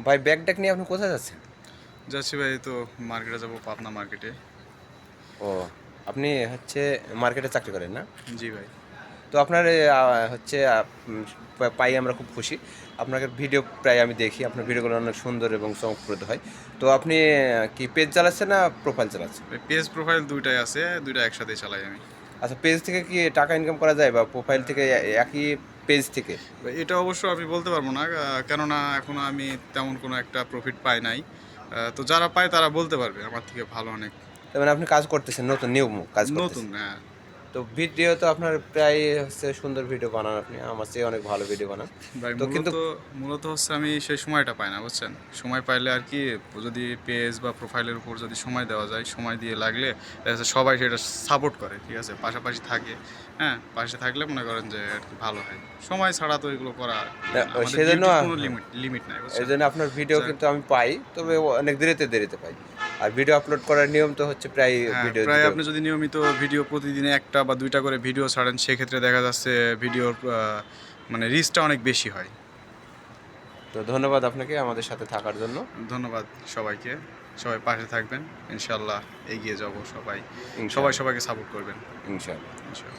ভাই bag tag নিয়ে আপনি কোথায় যাচ্ছেন? যাচ্ছি ভাই, তো মার্কেটে যাবো, পাবনা মার্কেটে। ও, আপনি হচ্ছে মার্কেটে চাকরি করেন না? জি ভাই। তো আপনার হচ্ছে পাই আমরা খুব খুশি। আপনাকে ভিডিও প্রায় আমি দেখি, আপনার ভিডিওগুলো অনেক সুন্দর এবং চমকপ্রদ হয়। তো আপনি কি পেজ চালাচ্ছেন না প্রোফাইল চালাচ্ছেন? পেজ প্রোফাইল দুইটাই আছে, দুইটা একসাথেই চালাই আমি। আচ্ছা, পেজ থেকে কি টাকা ইনকাম করা যায় বা প্রোফাইল থেকে একই পেজ থেকে? ভাই, এটা অবশ্য আমি বলতে পারবো না, কেননা এখনো আমি তেমন কোনো একটা প্রফিট পাই নাই। তো যারা পায় তারা বলতে পারবে আমার থেকে ভালো অনেক। তার মানে আপনি কাজ করতেছেন, নতুন নিউ কাজ নতুন, করতেছেন। হ্যাঁ। তো ভিডিও তো আপনার প্রায় হচ্ছে সুন্দর ভিডিও বানান আপনি, আমার চেয়ে অনেক ভালো ভিডিও বানান। ভাই, তো কিন্তু মূলত মূলত হচ্ছে আমি সেই সময়টা পাই না, বুঝছেন। সময় পাইলে আর কি, যদি পেজ বা প্রোফাইলের উপর যদি সময় দেওয়া যায়, সময় দিয়ে লাগলে দেখা যাচ্ছে সবাই সেটা সাপোর্ট করে, ঠিক আছে, পাশাপাশি থাকে। হ্যাঁ, পাশে থাকলে মনে করেন যে আর কি ভালো হয়। সময় ছাড়া তো এগুলো করা আমাদের সেজন্য ডিউটির কোনো লিমিট নাই, এই বুঝছেন। জন্য আপনার ভিডিও যা- কিন্তু আমি পাই, তবে অনেক দেরিতে দেরিতে পাই। আর ভিডিও আপলোড করার নিয়ম তো হচ্ছে প্রায় হ্যাঁ, ভিডিও প্রায় দিতে। আপনি যদি নিয়মিত ভিডিও প্রতিদিনে একটা বা দুইটা করে ভিডিও ছাড়েন, সেক্ষেত্রে দেখা যাচ্ছে ভিডিওর মানে রিচটা অনেক বেশি হয়। তো ধন্যবাদ আপনাকে আমাদের সাথে থাকার জন্য। ধন্যবাদ সবাইকে। সবাই পাশে থাকবেন, ইনশাল্লাহ এগিয়ে যাব সবাই। সবাই ইনশাআল্লাহ। সবাইকে সাপোর্ট করবেন, ইনশাআল্লাহ। ইনশাল্লাহ।